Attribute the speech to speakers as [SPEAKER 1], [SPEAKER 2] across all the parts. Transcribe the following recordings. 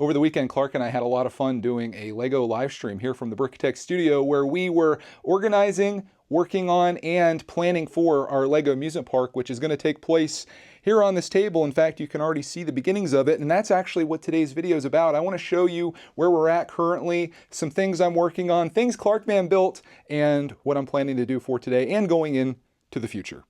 [SPEAKER 1] Over the weekend, Clark and I had a lot of fun doing a Lego live stream here from the Brickitect studio where we were organizing, working on, and planning for our Lego amusement park, which is going to take place here on this table. In fact, you can already see the beginnings of it, and that's actually what today's video is about. I want to show you where we're at currently, some things I'm working on, things Clarkman built, and what I'm planning to do for today and going into the future.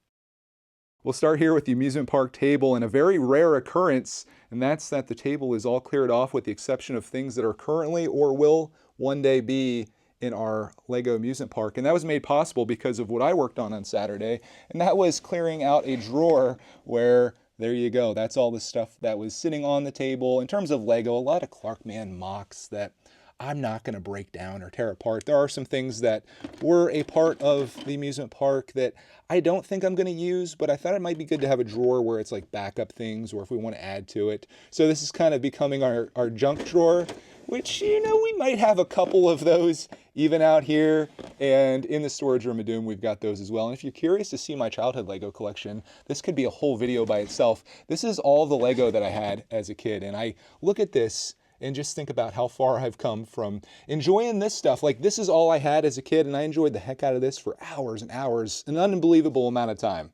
[SPEAKER 1] We'll start here with the amusement park table, and a very rare occurrence, and that's that the table is all cleared off with the exception of things that are currently or will one day be in our Lego amusement park. And that was made possible because of what I worked on Saturday, and that was clearing out a drawer where, there you go, that's all the stuff that was sitting on the table. In terms of Lego, a lot of Clarkman mocks that I'm not going to break down or tear apart. There are some things that were a part of the amusement park that I don't think I'm going to use, but I thought it might be good to have a drawer where it's like backup things or if we want to add to it. So this is kind of becoming our junk drawer, which, you know, we might have a couple of those even out here. And in the storage room of doom, we've got those as well. And if you're curious to see my childhood Lego collection, this could be a whole video by itself. This is all the Lego that I had as a kid. And I look at this and just think about how far I've come from enjoying this stuff. Like, this is all I had as a kid, and I enjoyed the heck out of this for hours and hours, an unbelievable amount of time.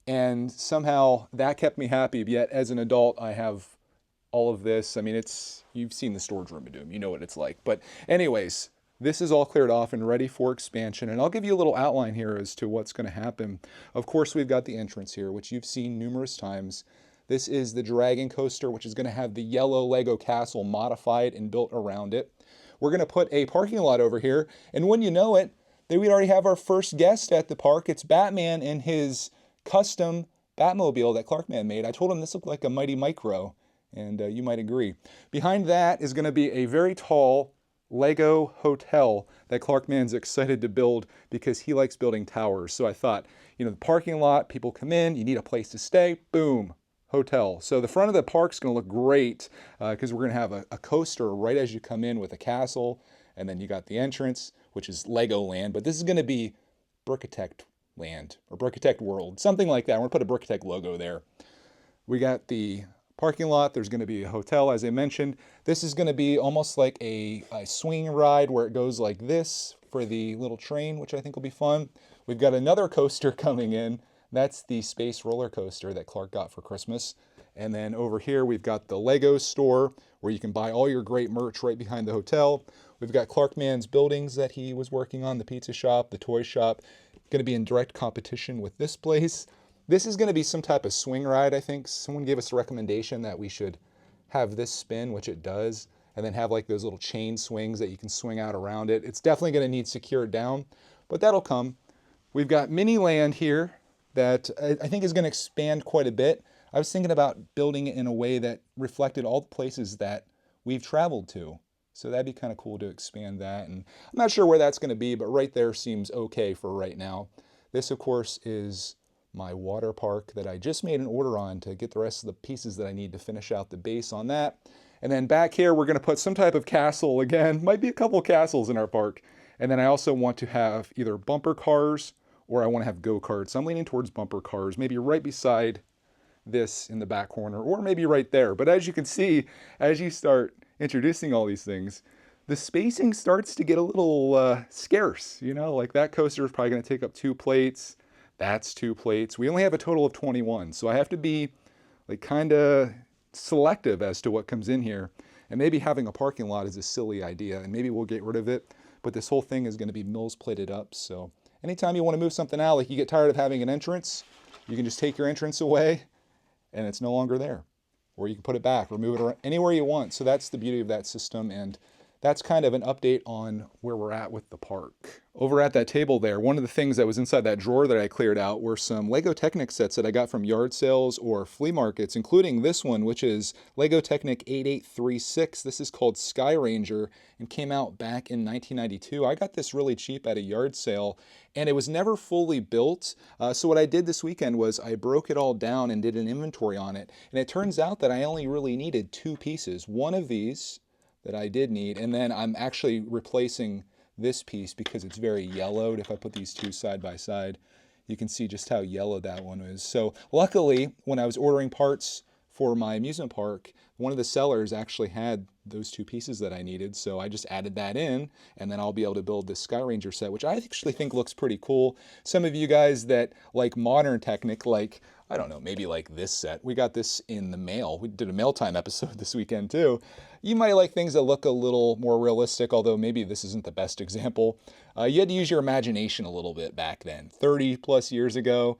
[SPEAKER 1] And somehow that kept me happy, yet as an adult, I have all of this. I mean, you've seen the storage room of doom, you know what it's like. But anyways, this is all cleared off and ready for expansion, and I'll give you a little outline here as to what's going to happen. Of course, we've got the entrance here, which you've seen numerous times. This is the Dragon Coaster, which is going to have the yellow Lego castle modified and built around it. We're going to put a parking lot over here, and when you know it, we already have our first guest at the park. It's Batman in his custom Batmobile that Clarkman made. I told him this looked like a Mighty Micro, and you might agree. Behind that is going to be a very tall Lego hotel that Clarkman's excited to build because he likes building towers. So I thought, you know, the parking lot, people come in, you need a place to stay, boom. Hotel. So the front of the park's going to look great because we're going to have a coaster right as you come in with a castle, and then you got the entrance, which is Lego Land, but this is going to be Brickitect Land or Brickitect World, something like that. We're going to put a Brickitect logo there. We got the parking lot. There's going to be a hotel, as I mentioned. This is going to be almost like a swing ride where it goes like this for the little train, which I think will be fun. We've got another coaster coming in. That's the space roller coaster that Clark got for Christmas. And then over here, we've got the Lego store where you can buy all your great merch right behind the hotel. We've got Clarkman's buildings that he was working on, the pizza shop, the toy shop, going to be in direct competition with this place. This is going to be some type of swing ride, I think. Someone gave us a recommendation that we should have this spin, which it does, and then have like those little chain swings that you can swing out around it. It's definitely going to need secured down, but that'll come. We've got Mini Land here that I think is going to expand quite a bit. I was thinking about building it in a way that reflected all the places that we've traveled to. So that'd be kind of cool to expand that. And I'm not sure where that's going to be, but right there seems okay for right now. This, of course, is my water park that I just made an order on to get the rest of the pieces that I need to finish out the base on that. And then back here, we're going to put some type of castle again. Might be a couple castles in our park. And then I also want to have either bumper cars or I want to have go-karts. I'm leaning towards bumper cars, maybe right beside this in the back corner, or maybe right there. But as you can see, as you start introducing all these things, the spacing starts to get a little scarce. You know, like that coaster is probably going to take up 2 plates. That's 2 plates. We only have a total of 21, so I have to be like kind of selective as to what comes in here. And maybe having a parking lot is a silly idea, and maybe we'll get rid of it. But this whole thing is going to be mills plated up, so anytime you want to move something out, like you get tired of having an entrance, you can just take your entrance away and it's no longer there. Or you can put it back, remove it anywhere you want. So that's the beauty of that system, and that's kind of an update on where we're at with the park. Over at that table there, one of the things that was inside that drawer that I cleared out were some Lego Technic sets that I got from yard sales or flea markets, including this one, which is Lego Technic 8836. This is called Sky Ranger and came out back in 1992. I got this really cheap at a yard sale, and it was never fully built. So what I did this weekend was I broke it all down and did an inventory on it. And it turns out that I only really needed 2 pieces. One of these that I did need, and then I'm actually replacing this piece because it's very yellowed. If I put these 2 side by side, you can see just how yellow that one is. So luckily, when I was ordering parts for my amusement park, one of the sellers actually had those two pieces that I needed, so I just added that in, and then I'll be able to build this Sky Ranger set, which I actually think looks pretty cool. Some of you guys that like modern Technic, like, I don't know, maybe like this set. We got this in the mail. We did a mail time episode this weekend too. You might like things that look a little more realistic, although maybe this isn't the best example. You had to use your imagination a little bit back then, 30 plus years ago.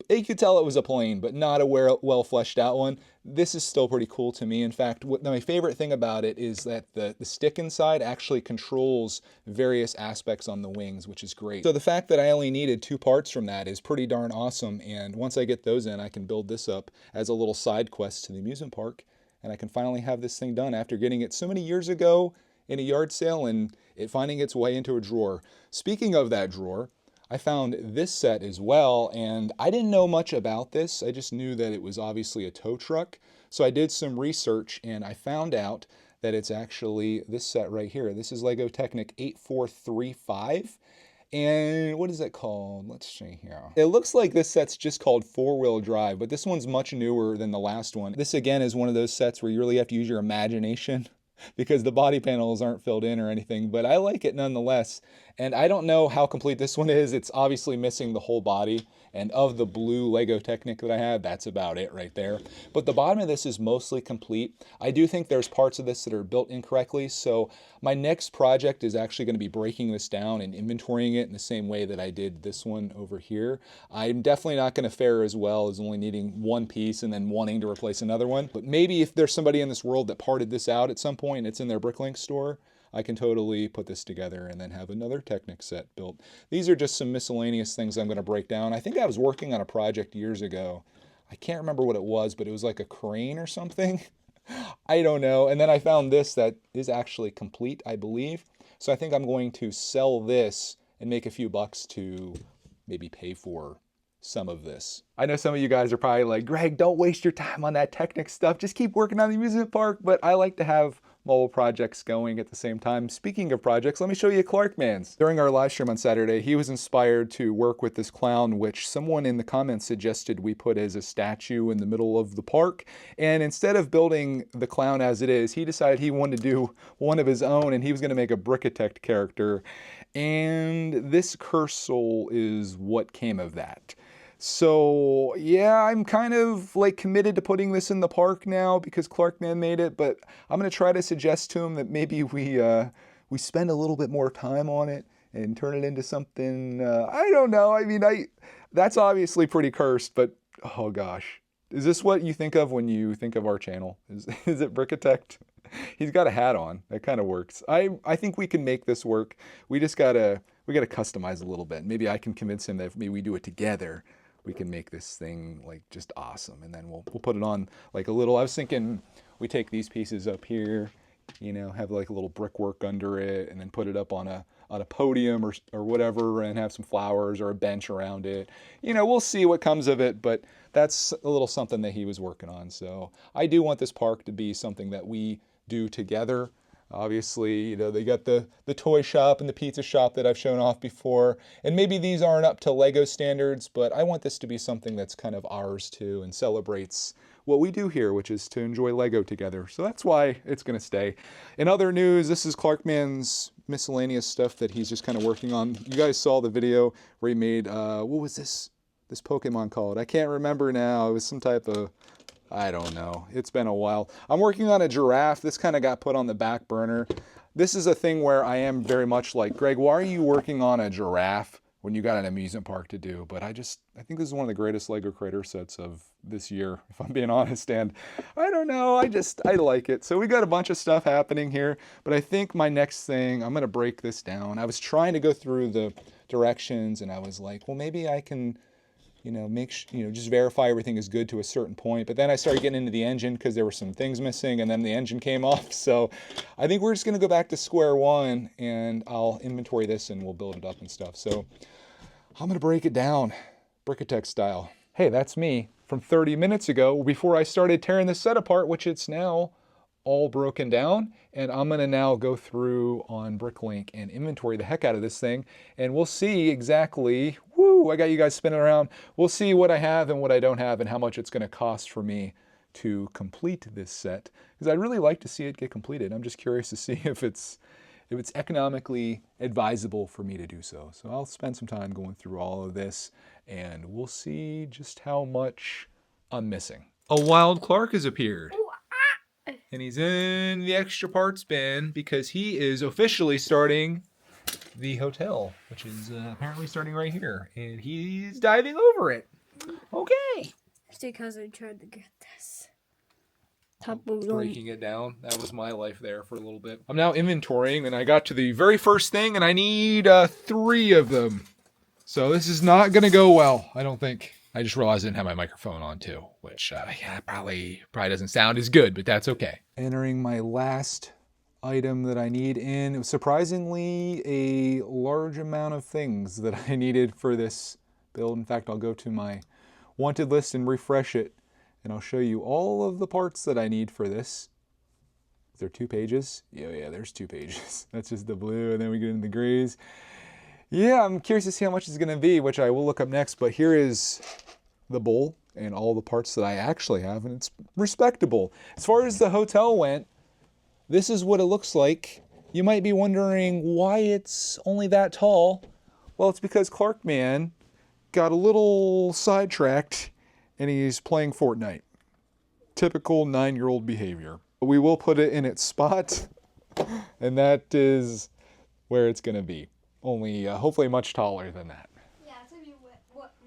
[SPEAKER 1] You could tell it was a plane, but not a well fleshed out one. This is still pretty cool to me. In fact, my favorite thing about it is that the stick inside actually controls various aspects on the wings, which is great. So the fact that I only needed 2 parts from that is pretty darn awesome. And once I get those in, I can build this up as a little side quest to the amusement park. And I can finally have this thing done after getting it so many years ago in a yard sale and it finding its way into a drawer. Speaking of that drawer, I found this set as well, and I didn't know much about this. I just knew that it was obviously a tow truck. So I did some research and I found out that it's actually this set right here. This is Lego Technic 8435. And what is it called? Let's see here. It looks like this set's just called 4-wheel drive, but this one's much newer than the last one. This again is one of those sets where you really have to use your imagination because the body panels aren't filled in or anything, but I like it nonetheless. And I don't know how complete this one is. It's obviously missing the whole body. And of the blue Lego Technic that I have, that's about it right there. But the bottom of this is mostly complete. I do think there's parts of this that are built incorrectly. So my next project is actually going to be breaking this down and inventorying it in the same way that I did this one over here. I'm definitely not going to fare as well as only needing one piece and then wanting to replace another one. But maybe if there's somebody in this world that parted this out at some point and it's in their Bricklink store, I can totally put this together and then have another Technic set built. These are just some miscellaneous things I'm going to break down. I think I was working on a project years ago. I can't remember what it was, but it was like a crane or something. I don't know. And then I found this that is actually complete, I believe. So I think I'm going to sell this and make a few bucks to maybe pay for some of this. I know some of you guys are probably like, Greg, don't waste your time on that Technic stuff. Just keep working on the amusement park. But I like to have mobile projects going at the same time. Speaking of projects, let me show you Clarkman's. During our live stream on Saturday, he was inspired to work with this clown, which someone in the comments suggested we put as a statue in the middle of the park. And instead of building the clown as it is, he decided he wanted to do one of his own, and he was going to make a Brickitect character. And this cursor is what came of that. So yeah, I'm kind of like committed to putting this in the park now because Clarkman made it, but I'm going to try to suggest to him that maybe we spend a little bit more time on it and turn it into something, I don't know. I mean, that's obviously pretty cursed, but oh gosh. Is this what you think of when you think of our channel? Is it Brickitect? He's got a hat on. That kind of works. I think we can make this work. We gotta customize a little bit. Maybe I can convince him that if maybe we do it together, we can make this thing like just awesome. And then we'll put it on like a little, I was thinking we take these pieces up here, you know, have like a little brickwork under it and then put it up on a podium or whatever and have some flowers or a bench around it. You know, we'll see what comes of it, but that's a little something that he was working on. So I do want this park to be something that we do together. Obviously, you know, they got the toy shop and the pizza shop that I've shown off before. And maybe these aren't up to Lego standards, but I want this to be something that's kind of ours too and celebrates what we do here, which is to enjoy Lego together. So that's why it's going to stay. In other news, this is Clarkman's miscellaneous stuff that he's just kind of working on. You guys saw the video where he made, what was this Pokemon called? I can't remember now. It was some type of, I don't know. It's been a while. I'm working on a giraffe. This kind of got put on the back burner. This is a thing where I am very much like, Greg, why are you working on a giraffe when you got an amusement park to do? But I think this is one of the greatest Lego creator sets of this year, if I'm being honest. And I don't know, I like it. So we got a bunch of stuff happening here, but I think my next thing, I'm going to break this down. I was trying to go through the directions and I was like, well, maybe I can, you know, just verify everything is good to a certain point. But then I started getting into the engine because there were some things missing and then the engine came off. So I think we're just going to go back to square one and I'll inventory this and we'll build it up and stuff. So I'm going to break it down Brickitect style. Hey, that's me from 30 minutes ago before I started tearing this set apart, which it's now all broken down. And I'm going to now go through on Bricklink and inventory the heck out of this thing. And we'll see exactly, woo, I got you guys spinning around. We'll see what I have and what I don't have and how much it's going to cost for me to complete this set, because I'd really like to see it get completed. I'm just curious to see if it's economically advisable for me to do so. So I'll spend some time going through all of this, and we'll see just how much I'm missing. A wild Clark has appeared. And he's in the extra parts bin because he is officially starting the hotel, which is apparently starting right here. And he's diving over it. Okay.
[SPEAKER 2] It's because I tried to get this.
[SPEAKER 1] Breaking it down. That was my life there for a little bit. I'm now inventorying, and I got to the very first thing, and I need 3 of them. So this is not going to go well, I don't think. I just realized I didn't have my microphone on too, which yeah, probably doesn't sound as good, but that's okay. Entering my last item that I need in. It was surprisingly a large amount of things that I needed for this build. In fact, I'll go to my wanted list and refresh it, and I'll show you all of the parts that I need for this. Is there 2 pages? Yeah, there's 2 pages. That's just the blue, and then we get into the grays. Yeah, I'm curious to see how much it's going to be, which I will look up next, but here is the bowl and all the parts that I actually have, and it's respectable. As far as the hotel went, this is what it looks like. You might be wondering why it's only that tall. Well, it's because Clarkman got a little sidetracked and he's playing Fortnite. Typical 9-year-old behavior. We will put it in its spot, and that is where it's going to be. Only hopefully much taller than that.
[SPEAKER 2] Yeah, it's going to be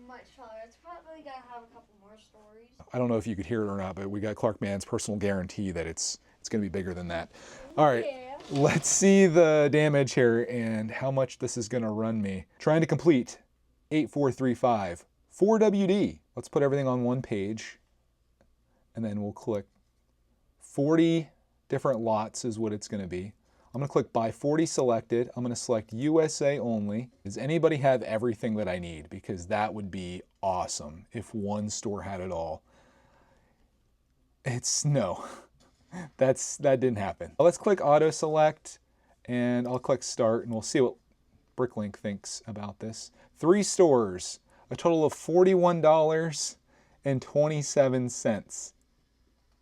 [SPEAKER 2] much taller. It's probably going to have a couple more stories.
[SPEAKER 1] I don't know if you could hear it or not, but we got Clarkman's personal guarantee that it's going to be bigger than that. All right, yeah. Let's see the damage here and how much this is going to run me. Trying to complete 8435 4WD. Let's put everything on one page, and then we'll click 40 different lots is what it's going to be. I'm going to click Buy 40 Selected. I'm going to select USA only. Does anybody have everything that I need? Because that would be awesome if one store had it all. No. That didn't happen. Let's click Auto Select, and I'll click Start, and we'll see what Bricklink thinks about this. 3 stores, a total of $41.27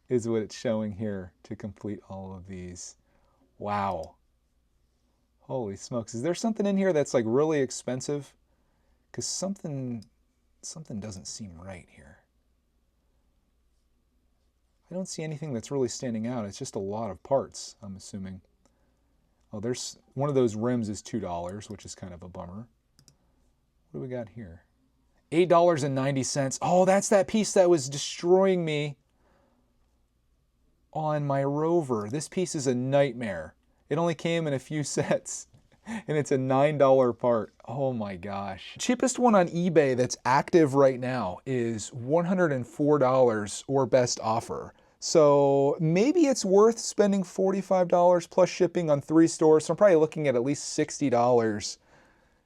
[SPEAKER 1] is what it's showing here to complete all of these. Wow. Holy smokes. Is there something in here that's like really expensive? Because something doesn't seem right here. I don't see anything that's really standing out. It's just a lot of parts, I'm assuming. Oh, there's one of those rims is $2, which is kind of a bummer. What do we got here? $8.90. Oh, that's that piece that was destroying me on my Rover. This piece is a nightmare. It only came in a few sets, and it's a $9 part. Oh my gosh. Cheapest one on eBay that's active right now is $104 or best offer. So maybe it's worth spending $45 plus shipping on 3 stores. So I'm probably looking at least $60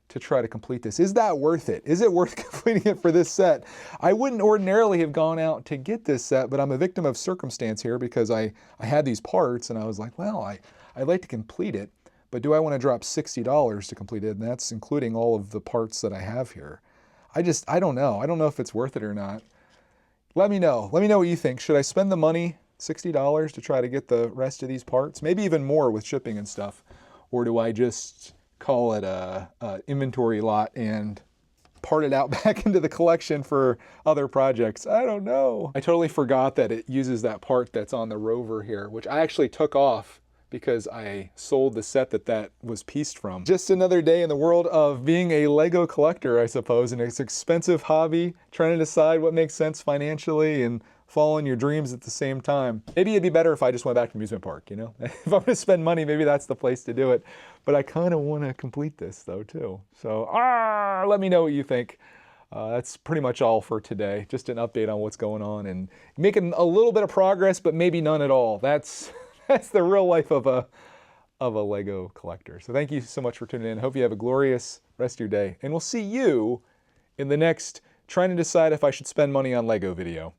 [SPEAKER 1] to try to complete this. Is that worth it? Is it worth completing it for this set? I wouldn't ordinarily have gone out to get this set, but I'm a victim of circumstance here because I had these parts and I was like, well, I'd like to complete it, but do I want to drop $60 to complete it? And that's including all of the parts that I have here. I don't know. I don't know if it's worth it or not. Let me know. Let me know what you think. Should I spend the money, $60, to try to get the rest of these parts? Maybe even more with shipping and stuff. Or do I just call it a inventory lot and part it out back into the collection for other projects? I don't know. I totally forgot that it uses that part that's on the Rover here, which I actually took off because I sold the set that was pieced from. Just another day in the world of being a Lego collector, I suppose, and it's an expensive hobby, trying to decide what makes sense financially and following your dreams at the same time. Maybe it'd be better if I just went back to amusement park, you know? If I'm gonna spend money, maybe that's the place to do it. But I kind of want to complete this though too. So let me know what you think. That's pretty much all for today. Just an update on what's going on and making a little bit of progress, but maybe none at all. That's the real life of a Lego collector. So thank you so much for tuning in. Hope you have a glorious rest of your day. And we'll see you in the next trying to decide if I should spend money on Lego video.